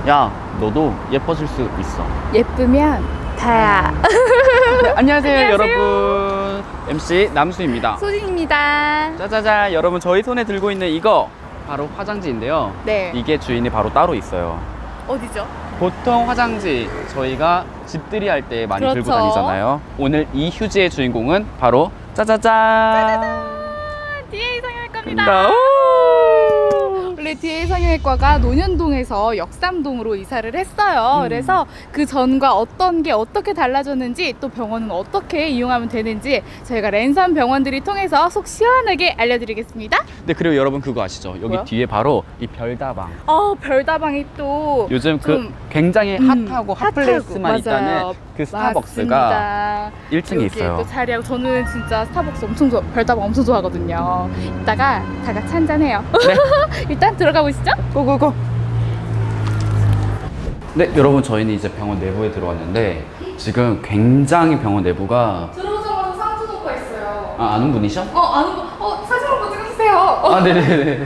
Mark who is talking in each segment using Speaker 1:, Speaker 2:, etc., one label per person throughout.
Speaker 1: 야, 너도 예뻐질 수 있어.
Speaker 2: 예쁘면 다야.
Speaker 1: 네, 안녕하세요, 여러분. MC 남수입니다.
Speaker 2: 소진입니다.
Speaker 1: 짜자잔, 여러분, 저희 손에 들고 있는 이거 바로 화장지인데요.
Speaker 2: 네.
Speaker 1: 이게 주인이 바로 따로 있어요.
Speaker 2: 어디죠?
Speaker 1: 보통 화장지 저희가 집들이 할 때 많이
Speaker 2: 그렇죠.
Speaker 1: 들고 다니잖아요. 오늘 이 휴지의 주인공은 바로 짜자잔.
Speaker 2: DA 성형외과입니다.
Speaker 1: 나
Speaker 2: 원래 DA 성형외과가 논현동에서 역삼동으로 이사를 했어요. 그래서 그 전과 어떤 게 어떻게 달라졌는지, 또 병원은 어떻게 이용하면 되는지 저희가 랜선 병원들이 통해서 속 시원하게 알려드리겠습니다.
Speaker 1: 네, 그리고 여러분 그거 아시죠? 여기
Speaker 2: 뭐야?
Speaker 1: 뒤에 바로 이 별다방.
Speaker 2: 별다방이 또
Speaker 1: 요즘 그 굉장히 핫하고 핫플레이스만
Speaker 2: 맞아요.
Speaker 1: 있다는 그 스타벅스가
Speaker 2: 맞습니다.
Speaker 1: 1층에
Speaker 2: 여기에
Speaker 1: 있어요.
Speaker 2: 또 자리하고, 저는 진짜 스타벅스 엄청 좋아, 별다방 엄청 좋아하거든요. 이따가 다 같이 한잔해요.
Speaker 1: 네.
Speaker 2: 일단 들어가 보시죠.
Speaker 1: 고고고. 네, 여러분, 저희는 이제 병원 내부에 들어왔는데 지금 굉장히 병원 내부가
Speaker 2: 들어오자마자 상투도가 있어요.
Speaker 1: 아는 분이셔?
Speaker 2: 아는 거, 사진 한번 찍어주세요.
Speaker 1: 아, 네네네.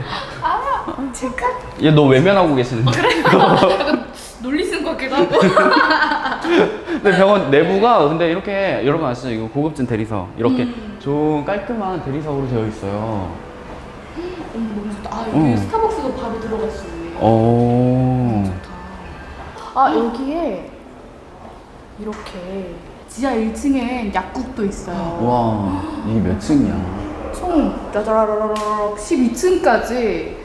Speaker 2: 제가
Speaker 1: 얘 너 외면하고 계시는데?
Speaker 2: 약간 놀리신 것 같기도 하고.
Speaker 1: 네, 병원 내부가 근데 이렇게 여러분 아시죠? 이거 고급진 대리석 이렇게 좋은 깔끔한 대리석으로 되어 있어요.
Speaker 2: 너무 좋다. 여기
Speaker 1: 어.
Speaker 2: 스타벅스도 바로 들어갈 수 있네.
Speaker 1: 오.
Speaker 2: 여기에 이렇게 지하 1층엔 약국도 있어요.
Speaker 1: 와, 이게 몇 층이야?
Speaker 2: 총 짜자라라락 12층까지.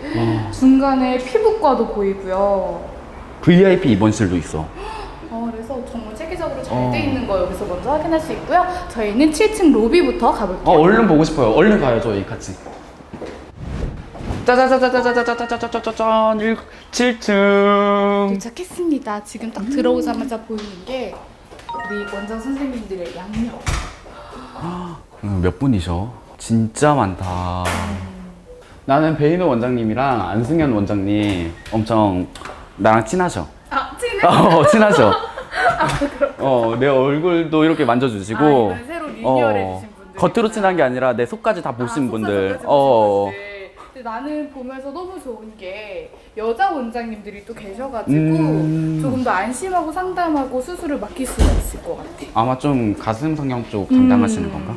Speaker 2: 중간에 피부과도 보이고요.
Speaker 1: VIP 입원실도 있어.
Speaker 2: 그래서 정말 체계적으로 잘 돼 있는 거 여기서 먼저 확인할 수 있고요. 저희는 7층 로비부터 가볼게요.
Speaker 1: 얼른 보고 싶어요. 얼른 가요, 저희 같이. 짜자자자자자자자자자자자잔 7층.
Speaker 2: 도착했습니다. 지금 딱 들어오자마자 보이는 게 우리 원장 선생님들의 양력.
Speaker 1: 몇 분이셔? 진짜 많다. 나는 베이노 원장님이랑 안승현 원장님 엄청 나랑 친하셔.
Speaker 2: 친해?
Speaker 1: 친하셔. 내 얼굴도 이렇게 만져주시고.
Speaker 2: 이번에 새로 리뉴얼 해주신 분들.
Speaker 1: 겉으로 친한 게 아니라 내 속까지 다 보신 분들.
Speaker 2: 근데 나는 보면서 너무 좋은 게 여자 원장님들이 또 계셔가지고 조금 더 안심하고 상담하고 수술을 맡길 수가 있을 것 같아.
Speaker 1: 아마 좀 가슴 성형 쪽 담당하시는 건가?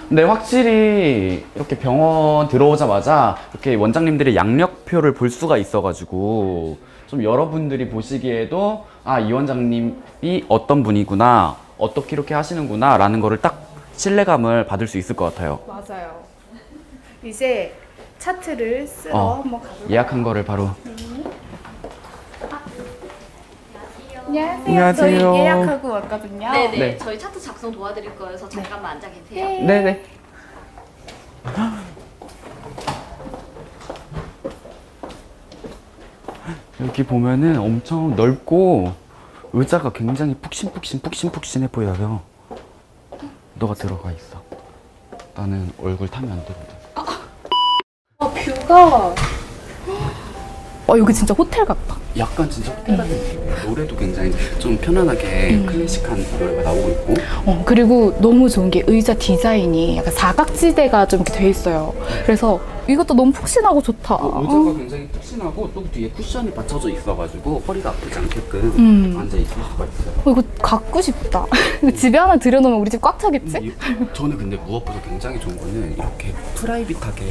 Speaker 1: 근데 확실히 이렇게 병원 들어오자마자 이렇게 원장님들의 양력표를 볼 수가 있어가지고 좀 여러분들이 보시기에도 이 원장님이 어떤 분이구나, 어떻게 이렇게 하시는구나 라는 거를 딱 신뢰감을 받을 수 있을 것 같아요.
Speaker 2: 맞아요. 이제 차트를 쓰러 한번 가볼까요?
Speaker 1: 예약한 거를 바로.
Speaker 2: 안녕하세요.
Speaker 1: 안녕하세요.
Speaker 2: 저희 예약하고 왔거든요.
Speaker 3: 네네.
Speaker 1: 네.
Speaker 3: 저희 차트 작성 도와드릴 거여서 잠깐만 앉아 계세요.
Speaker 1: 네네. 여기 보면은 엄청 넓고 의자가 굉장히 푹신푹신해 보여요. 너가 들어가 있어. 나는 얼굴 타면 안 되거든.
Speaker 2: 뷰가 여기 진짜 호텔 같다.
Speaker 1: 약간 진짜 호텔 같은 느낌이에요. 노래도 굉장히 좀 편안하게 클래식한 노래가 나오고 있고.
Speaker 2: 그리고 너무 좋은 게 의자 디자인이 약간 사각지대가 좀 이렇게 돼 있어요. 그래서 이것도 너무 푹신하고 좋다.
Speaker 1: 의자가 굉장히 푹신하고 또 뒤에 쿠션이 받쳐져 있어가지고 허리가 아프지 않게끔 앉아 있을 수가 있어요.
Speaker 2: 이거 갖고 싶다. 이거 집에 하나 들여놓으면 우리 집 꽉 차겠지?
Speaker 1: 저는 근데 무엇보다 굉장히 좋은 거는 이렇게 프라이빗하게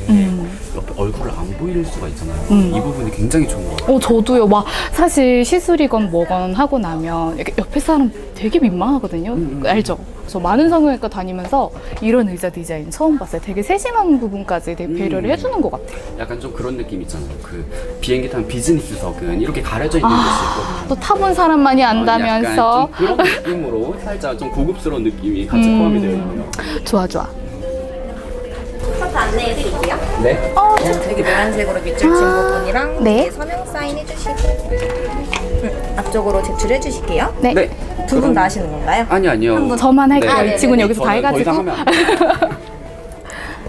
Speaker 1: 옆에 얼굴을 안 보일 수가 있잖아요. 이 부분이 굉장히 좋은 것 같아요.
Speaker 2: 저도요. 사실 시술이건 뭐건 하고 나면 이렇게 옆에 사람 되게 민망하거든요. 알죠? 저 많은 성형외과 다니면서 이런 의자 디자인 처음 봤어요. 되게 세심한 부분까지 되게 배려를 해주는 것 같아요.
Speaker 1: 약간 좀 그런 느낌 있잖아요. 그 비행기 타는 비즈니스석은 이렇게 가려져 있는 곳이 있거든요.
Speaker 2: 또 타본 사람만이 안다면서.
Speaker 1: 약간 좀 그런 느낌으로 살짝 좀 고급스러운 느낌이 같이 포함이 되어 있네요.
Speaker 2: 좋아.
Speaker 3: 차트 안내해 드릴게요.
Speaker 1: 네.
Speaker 3: 여기 노란색으로 밑줄 친 부분이랑
Speaker 2: 네.
Speaker 3: 뒤에 서명 사인 해주시고 앞쪽으로 제출해 주실게요.
Speaker 2: 네.
Speaker 3: 두 분 다 하시는 건가요?
Speaker 1: 아니요.
Speaker 2: 저만 할게요.
Speaker 3: 네.
Speaker 2: 이 친구는 여기서 다
Speaker 1: 저는 더
Speaker 2: 해가지고.
Speaker 1: 이상 하면 안 돼요.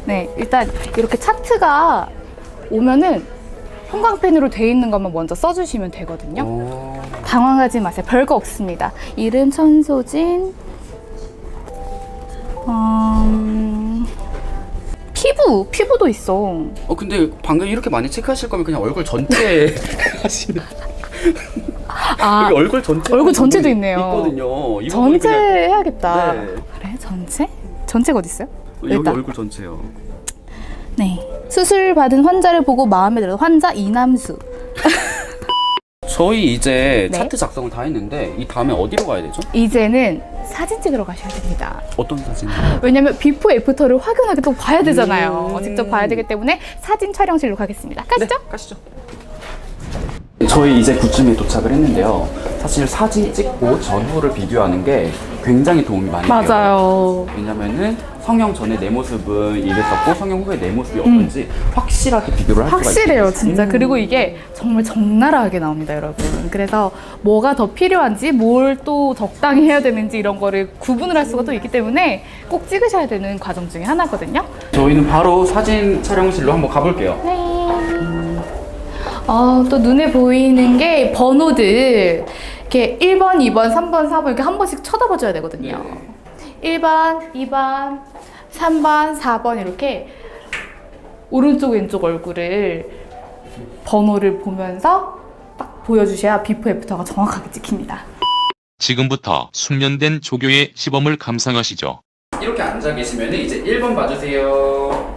Speaker 2: 네, 일단 이렇게 차트가 오면은 형광펜으로 돼 있는 것만 먼저 써주시면 되거든요. 당황하지 마세요. 별거 없습니다. 이름 천소진. 피부 피부도 있어.
Speaker 1: 근데 방금 이렇게 많이 체크하실 거면 그냥 얼굴 전체 하시는.
Speaker 2: 아,
Speaker 1: 여기 얼굴 전체.
Speaker 2: 얼굴 전체도 있네요.
Speaker 1: 있거든요. 이 부분이
Speaker 2: 전체
Speaker 1: 그냥-
Speaker 2: 해야겠다.
Speaker 1: 네.
Speaker 2: 그래, 전체? 전체가 어디 있어요?
Speaker 1: 여기
Speaker 2: 일단.
Speaker 1: 얼굴 전체요.
Speaker 2: 네. 수술 받은 환자를 보고 마음에 들어 환자 이남수.
Speaker 1: 저희 이제
Speaker 2: 네.
Speaker 1: 차트 작성을 다 했는데 이 다음에 어디로 가야 되죠?
Speaker 2: 이제는 사진 찍으러 가셔야 됩니다.
Speaker 1: 어떤 사진?
Speaker 2: 왜냐면 비포 애프터를 확연하게 또 봐야 되잖아요. 직접 봐야 되기 때문에 사진 촬영실로 가겠습니다. 가시죠?
Speaker 1: 네, 가시죠. 저희 이제 굿즈에 도착을 했는데요. 사실 사진 찍고 전후를 비교하는 게 굉장히 도움이 많이 돼요.
Speaker 2: 맞아요.
Speaker 1: 왜냐면은 성형 전에 내 모습은 이랬었고 성형 후에 내 모습이 어떤지 확실하게 비교를 할 수가 있어요.
Speaker 2: 확실해요, 진짜. 그리고 이게 정말 적나라하게 나옵니다, 여러분. 그래서 뭐가 더 필요한지, 뭘 또 적당히 해야 되는지 이런 거를 구분을 할 수가 또 있기 때문에 꼭 찍으셔야 되는 과정 중에 하나거든요.
Speaker 1: 저희는 바로 사진 촬영실로 한번 가볼게요.
Speaker 2: 네. 또 눈에 보이는 게 번호들. 이렇게 1번, 2번, 3번, 4번 이렇게 한 번씩 쳐다봐줘야 되거든요. 1번, 2번, 3번, 4번 이렇게 오른쪽, 왼쪽 얼굴을 번호를 보면서 딱 보여주셔야 비포 애프터가 정확하게 찍힙니다.
Speaker 4: 지금부터 숙련된 조교의 시범을 감상하시죠.
Speaker 1: 이렇게 앉아 계시면 이제 1번 봐주세요.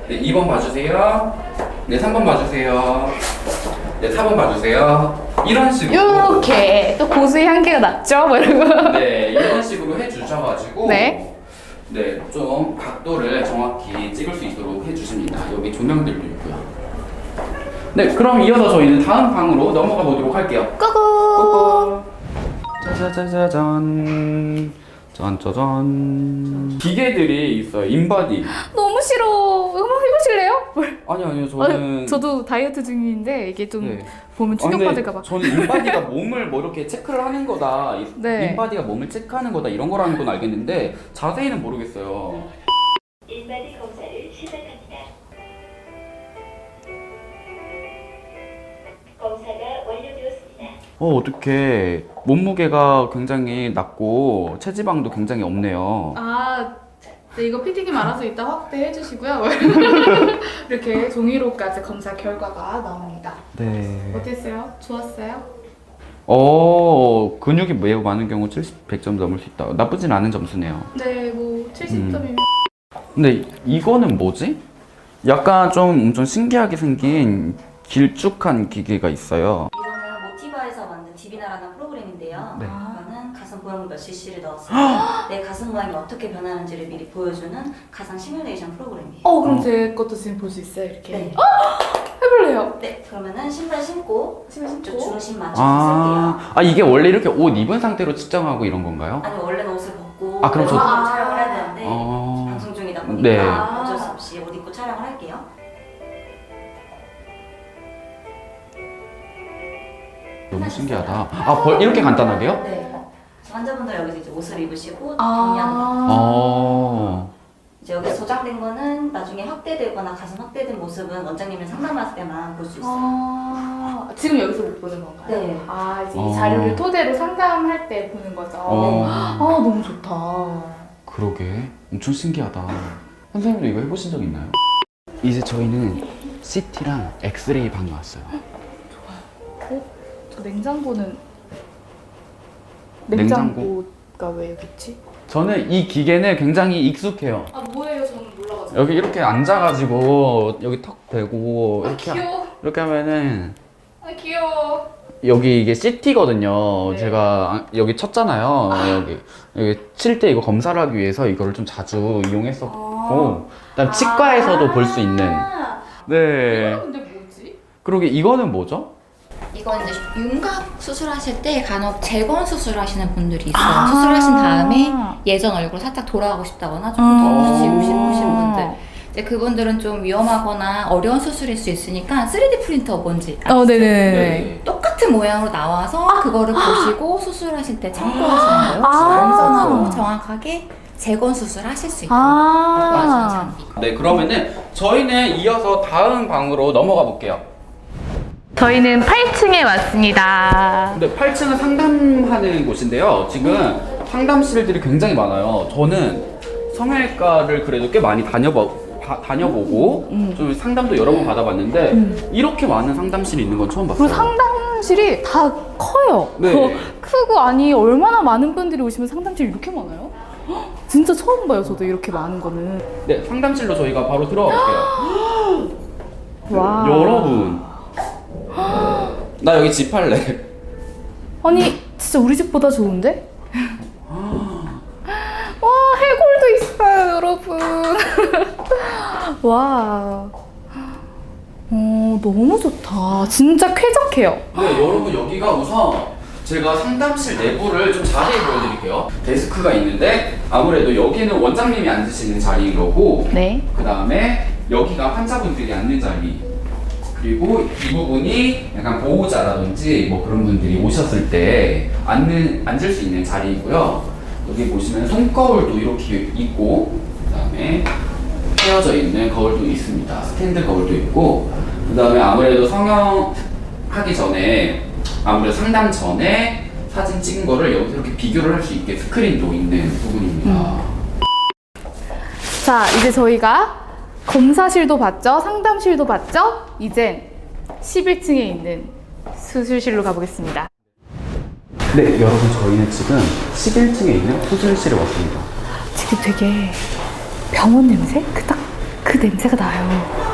Speaker 1: 네, 2번 봐주세요. 네, 3번 봐주세요. 네, 4번 봐주세요. 이런 식으로.
Speaker 2: 이렇게 또 고수의 향기가 났죠? 뭐 이러고.
Speaker 1: 네, 이런 식으로 해주셔가지고.
Speaker 2: 네.
Speaker 1: 네, 좀 각도를 정확히 찍을 수 있도록 해주십니다. 여기 조명들도 있고요. 네, 그럼 이어서 저희는 다음 방으로 넘어가 보도록 할게요.
Speaker 2: 고고.
Speaker 1: 짜자자자잔. 짠짜잔. 기계들이 있어요. 인바디.
Speaker 2: 너무 싫어. 한번 해보실래요?
Speaker 1: 아니요, 저는.
Speaker 2: 저도 다이어트 중인데 이게 좀
Speaker 1: 네.
Speaker 2: 보면 충격받을까봐.
Speaker 1: 저는 인바디가 몸을 뭐 이렇게 체크를 하는 거다.
Speaker 2: 네.
Speaker 1: 인바디가 몸을 체크하는 거다 이런 거라는 건 알겠는데 자세히는 모르겠어요.
Speaker 5: 인바디 검사를 시작합니다. 검사가 완료되었습니다.
Speaker 1: 어떡해. 몸무게가 굉장히 낮고 체지방도 굉장히 없네요.
Speaker 2: 네, 이거 PD님 알아서 이따 확대해 주시고요. 이렇게 종이로까지 검사 결과가 나옵니다.
Speaker 1: 네.
Speaker 2: 어땠어요? 좋았어요?
Speaker 1: 근육이 매우 많은 경우 100점 넘을 수 있다. 나쁘진 않은 점수네요.
Speaker 2: 네, 뭐 70점이면
Speaker 1: 근데 이거는 뭐지? 약간 좀 엄청 신기하게 생긴 길쭉한 기계가 있어요.
Speaker 3: 이거는 모티바에서 만든 디비나라는 프로그램인데요.
Speaker 1: 네.
Speaker 3: 이거는 가슴 보형물 몇 cc를 넣었을 때 내 가슴 모양이 어떻게 변하는지를 미리 보여주는 가상 시뮬레이션 프로그램이에요.
Speaker 2: 그럼 제 것도 지금 볼 수 있어요, 이렇게?
Speaker 3: 네.
Speaker 2: 해볼래요?
Speaker 3: 네, 그러면은 신발 신고
Speaker 2: 신발
Speaker 3: 저
Speaker 2: 신고.
Speaker 3: 중심 맞춰서 쓸게요.
Speaker 1: 이게 원래 이렇게 옷 입은 상태로 측정하고 이런 건가요?
Speaker 3: 아니 원래는 옷을 벗고
Speaker 1: 그럼 저-
Speaker 3: 촬영을 해야 되는데
Speaker 1: 어.
Speaker 3: 방송 중이다 보니까
Speaker 1: 네.
Speaker 3: 어쩔 수 없이 옷 입고 촬영을 할게요.
Speaker 1: 너무 신기하다. 이렇게 간단하게요?
Speaker 3: 네. 환자분들 여기서 이제 옷을 입으시고 정리하는 거.
Speaker 1: 어.
Speaker 3: 이제 여기 저장된 거는 나중에 확대되거나 가슴 확대된 모습은 원장님을 상담할 때만 볼 수 있어요.
Speaker 2: 지금 여기서 못 보는 건가요?
Speaker 3: 네.
Speaker 2: 이제 이 자료를 토대로 상담할 때 보는 거죠. 너무 좋다.
Speaker 1: 그러게. 엄청 신기하다. 선생님도 이거 해보신 적 있나요? 이제 저희는 CT랑 엑스레이 방에 왔어요.
Speaker 2: 저 냉장고는
Speaker 1: 냉장고?
Speaker 2: 냉장고가 왜 여기 있지?
Speaker 1: 저는 이 기계는 굉장히 익숙해요.
Speaker 2: 뭐예요? 저는 몰라가지고.
Speaker 1: 여기 이렇게 앉아가지고 여기 턱 대고 이렇게
Speaker 2: 귀여워.
Speaker 1: 이렇게 하면은
Speaker 2: 귀여워.
Speaker 1: 여기 이게 CT거든요.
Speaker 2: 네.
Speaker 1: 제가 여기 쳤잖아요. 여기 칠 때 이거 검사를 하기 위해서 이거를 좀 자주 이용했었고, 그다음 치과에서도 볼 수 있는. 네.
Speaker 2: 근데 뭐지?
Speaker 1: 그러게 이거는 뭐죠?
Speaker 6: 이건 이제 윤곽 수술하실 때 간혹 재건 수술하시는 분들이 있어요. 수술하신 다음에 예전 얼굴 살짝 돌아가고 싶다거나 조금 더 붓고 싶으신 분들. 이제 그분들은 좀 위험하거나 어려운 수술일 수 있으니까 3D 프린터 뭔지 아시죠?
Speaker 2: 네네네.
Speaker 6: 똑같은 모양으로 나와서 그거를 보시고 수술하실 때 참고하시는 거예요.
Speaker 2: 아.
Speaker 6: 안전하고 정확하게 재건 수술하실 수 있도록 도와주는 장비.
Speaker 1: 네, 그러면은 저희는 이어서 다음 방으로 넘어가 볼게요.
Speaker 2: 저희는 8층에 왔습니다.
Speaker 1: 근데 8층은 상담하는 곳인데요. 지금 상담실들이 굉장히 많아요. 저는 성형외과를 그래도 꽤 많이 다녀보고 좀 상담도 여러 번 받아봤는데 이렇게 많은 상담실이 있는 건 처음 봤어요.
Speaker 2: 그리고 상담실이 다 커요.
Speaker 1: 네.
Speaker 2: 크고 아니 얼마나 많은 분들이 오시면 상담실이 이렇게 많아요? 헉, 진짜 처음 봐요. 저도 이렇게 많은 거는.
Speaker 1: 네, 상담실로 저희가 바로 들어가 볼게요.
Speaker 2: 와.
Speaker 1: 여러분, 나 여기 집 할래.
Speaker 2: 아니 진짜 우리 집보다 좋은데? 와 해골도 있어요 여러분. 와. 너무 좋다. 진짜 쾌적해요.
Speaker 1: 네, 여러분 여기가 우선 제가 상담실 내부를 좀 자세히 보여드릴게요. 데스크가 있는데 아무래도 여기는 원장님이 앉으시는 자리인 거고
Speaker 2: 네.
Speaker 1: 그 다음에 여기가 환자분들이 앉는 자리, 그리고 이 부분이 약간 보호자라든지 뭐 그런 분들이 오셨을 때 앉을 수 있는 자리이고요. 여기 보시면 손거울도 이렇게 있고 그 다음에 펴져 있는 거울도 있습니다. 스탠드 거울도 있고 그 다음에 아무래도 성형하기 전에 아무래도 상담 전에 사진 찍은 거를 여기서 이렇게 비교를 할 수 있게 스크린도 있는 부분입니다.
Speaker 2: 자 이제 저희가 검사실도 봤죠? 상담실도 봤죠? 이젠 11층에 있는 수술실로 가보겠습니다.
Speaker 1: 네, 여러분 저희는 지금 11층에 있는 수술실에 왔습니다.
Speaker 2: 지금 되게 병원 냄새? 그 냄새가 나요.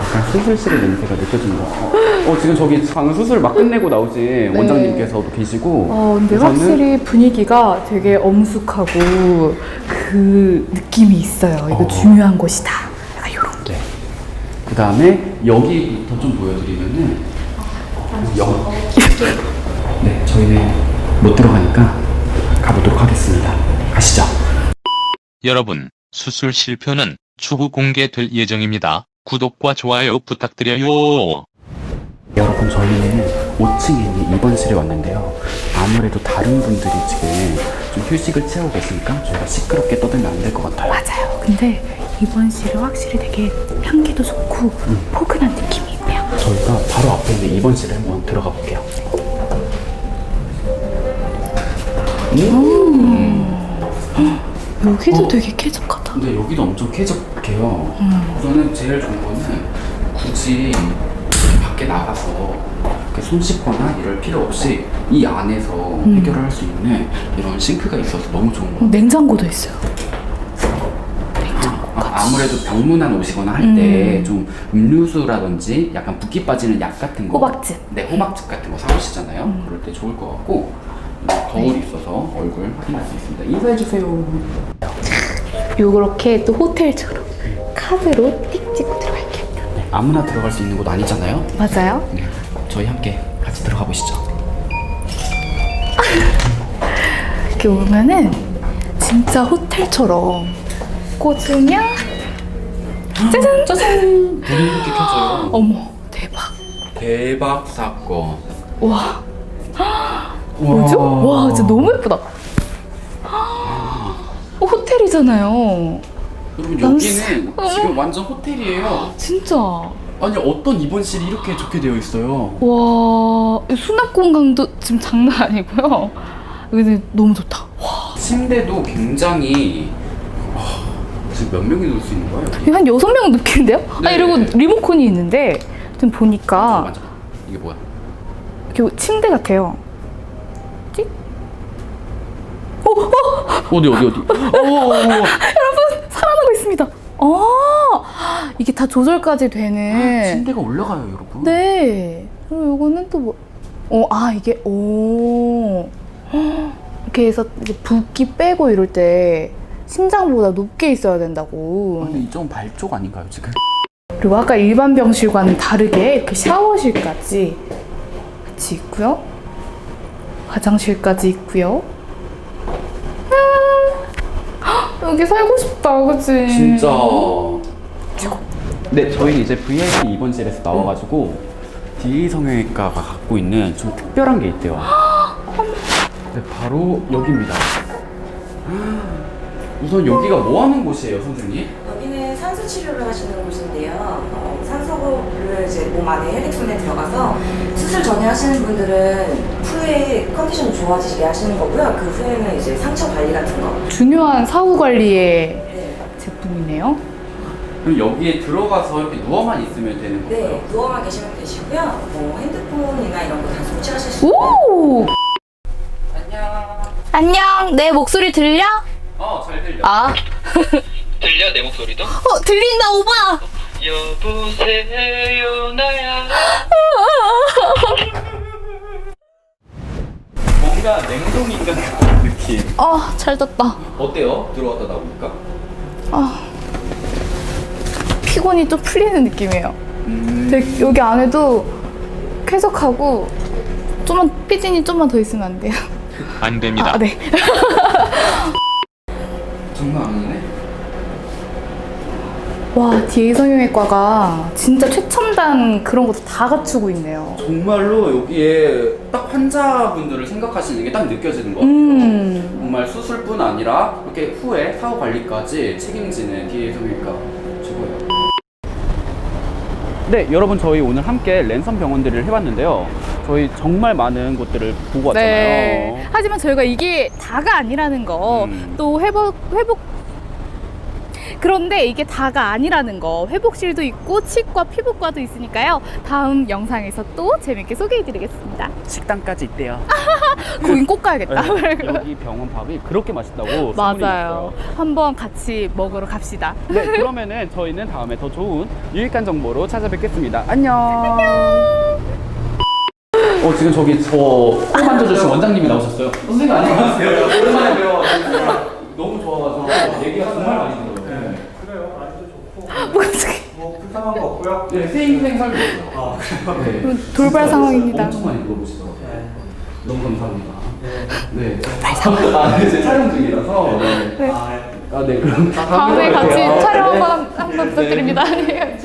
Speaker 1: 약간 수술실의 냄새가 느껴집니다. 지금 저기 방금 수술 막 끝내고 나오신 원장님께서도 계시고.
Speaker 2: 근데
Speaker 1: 우선은
Speaker 2: 확실히 분위기가 되게 엄숙하고 그 느낌이 있어요. 이거 중요한 곳이다. 약간 요런.
Speaker 1: 네. 그 다음에 여기부터 좀 보여드리면은 네, 저희는 못 들어가니까 가보도록 하겠습니다. 가시죠.
Speaker 4: 여러분, 수술 실표는 추후 공개될 예정입니다. 구독과 좋아요 부탁드려요.
Speaker 1: 여러분 저희는 5층에 있는 입원실에 왔는데요. 아무래도 다른 분들이 지금 좀 휴식을 취하고 계시니까 저희가 시끄럽게 떠들면 안 될 것 같아요.
Speaker 2: 맞아요. 근데 입원실은 확실히 되게 향기도 좋고 포근한 느낌이 있네요.
Speaker 1: 저희가 바로 앞에 있는 입원실에 한번 들어가 볼게요.
Speaker 2: 여기도 되게 쾌적하다.
Speaker 1: 근데 여기도 엄청 쾌적해요. 우선은 제일 좋은 거는 굳이 이렇게 밖에 나가서 이렇게 손 씻거나 이럴 필요 없이 이 안에서 해결을 할 수 있는 이런 싱크가 있어서 너무 좋은 것 같아요.
Speaker 2: 냉장고도 있어요.
Speaker 1: 아무래도 병문안 오시거나 할 때 좀 음료수라든지 약간 붓기 빠지는 약 같은 거,
Speaker 2: 호박즙.
Speaker 1: 네, 호박즙 같은 거 사오시잖아요. 그럴 때 좋을 것 같고 거울이 있어서 얼굴 확인할 수 있습니다. 인사해 주세요.
Speaker 2: 요렇게 또 호텔처럼 카드로 띡 찍고 들어갈게요.
Speaker 1: 네, 아무나 들어갈 수 있는 곳 아니잖아요.
Speaker 2: 맞아요.
Speaker 1: 네, 저희 함께 같이 들어가 보시죠.
Speaker 2: 이렇게 오면은 진짜 호텔처럼 꽂으면 짜잔! 짜잔!
Speaker 1: 불이 이렇게 켜져요.
Speaker 2: 어머 대박.
Speaker 1: 대박 사건.
Speaker 2: 와. 뭐죠? 와 진짜 너무 예쁘다. 호텔이잖아요.
Speaker 1: 여러분
Speaker 2: 난
Speaker 1: 여기는 지금 완전 호텔이에요.
Speaker 2: 진짜.
Speaker 1: 아니 어떤 입원실이 이렇게 좋게 되어 있어요.
Speaker 2: 와 수납 공간도 지금 장난 아니고요. 근데 너무 좋다. 와.
Speaker 1: 침대도 굉장히 지금 몇 명이 놀 수 있는 거예요? 여기?
Speaker 2: 한 6명 눕겠는데요?
Speaker 1: 네.
Speaker 2: 아니 그리고 리모컨이 있는데 지금 보니까
Speaker 1: 맞아. 이게 뭐야?
Speaker 2: 이렇게 침대 같아요. 찍?
Speaker 1: 어디?
Speaker 2: 여러분 살아나고 있습니다. 이게 다 조절까지 되는.
Speaker 1: 침대가 올라가요, 여러분.
Speaker 2: 네. 그리고 이거는 또 뭐? 이게 이렇게 해서 이제 붓기 빼고 이럴 때 심장보다 높게 있어야 된다고.
Speaker 1: 근데 좀 발쪽 아닌가요, 지금?
Speaker 2: 그리고 아까 일반 병실과는 다르게 이렇게 샤워실까지 같이 있고요. 화장실까지 있고요. 여기 살고 싶다, 그치?
Speaker 1: 진짜. 네, 저희는 이제 VIP 입원실에서 나와가지고 DA 성형외과가 갖고 있는 좀 특별한 게 있대요. 네, 바로 여기입니다. 우선 여기가 뭐 하는 곳이에요, 선생님?
Speaker 7: 여기는 산소 치료를 하시는 곳인데요. 산소를 이제 몸 안에 혈액순에 들어가서 수술 전에 하시는 분들은 후에 컨디션이 좋아지게 하시는 거고요. 그 후에는 이제 상처 관리 같은 거.
Speaker 2: 중요한 사후 관리의
Speaker 7: 네.
Speaker 2: 제품이네요.
Speaker 1: 그럼 여기에 들어가서 이렇게 누워만 있으면 되는 건가요?
Speaker 7: 네, 누워만 계시면 되시고요. 뭐 핸드폰이나 이런 거 다 설치하실 수 있고.
Speaker 2: 오!
Speaker 1: 안녕.
Speaker 2: 안녕. 내 목소리 들려?
Speaker 1: 잘 들려.
Speaker 2: 아.
Speaker 8: 들려 내 목소리도?
Speaker 2: 들린다, 오빠.
Speaker 8: 여보세요 나야.
Speaker 1: 뭔가 냉동인간 같은 느낌.
Speaker 2: 잘 잤다.
Speaker 1: 어때요? 들어왔다 나오니까?
Speaker 2: 피곤이 좀 풀리는 느낌이에요. 근데 여기 안에도 쾌적하고 피디님 좀만 더 있으면 안 돼요?
Speaker 4: 안 됩니다.
Speaker 2: 네.
Speaker 1: 장난 아니네.
Speaker 2: 와, DA 성형외과가 진짜 최첨단 그런 것도 다 갖추고 있네요.
Speaker 1: 정말로 여기에 딱 환자분들을 생각하시는 게 딱 느껴지는 것 같아요. 정말 수술뿐 아니라 이렇게 후에 사후 관리까지 책임지는 DA 성형외과 최고예요. 네, 여러분 저희 오늘 함께 랜선 병원들을 해봤는데요. 저희 정말 많은 곳들을 보고 왔잖아요.
Speaker 2: 네. 하지만 저희가 이게 다가 아니라는 거, 또 회복 그런데 이게 다가 아니라는 거, 회복실도 있고 치과, 피부과도 있으니까요. 다음 영상에서 또 재밌게 소개해드리겠습니다.
Speaker 1: 식당까지 있대요.
Speaker 2: 거긴 꼭 가야겠다.
Speaker 1: 여기 병원 밥이 그렇게 맛있다고 소문이
Speaker 2: 맞아요.
Speaker 1: 났어요.
Speaker 2: 한번 같이 먹으러 갑시다.
Speaker 1: 네, 그러면은 저희는 다음에 더 좋은 유익한 정보로 찾아뵙겠습니다. 안녕. 지금 저기 코 만져주신 원장님이 나오셨어요. 선생님 안녕하세요. 오랜만에 뵈요. 너무 좋아가지고 얘기가 정말 많이 들어요.
Speaker 9: 그래요. 아직도 좋고. 뭐 불쌍한 거 없고요.
Speaker 1: 네, 생 살고 있어요. 그래요? 네.
Speaker 2: 돌발 상황입니다.
Speaker 1: 엄청 많이 물어보시더라고요.
Speaker 9: 네.
Speaker 1: 너무 감사합니다.
Speaker 9: 네.
Speaker 1: 네. 네, 이제 촬영 중이라서. 네.
Speaker 2: 네.
Speaker 9: 아, 네.
Speaker 1: 네, 그럼
Speaker 2: 다음에 같이 촬영 한번 부탁드립니다.
Speaker 1: 네.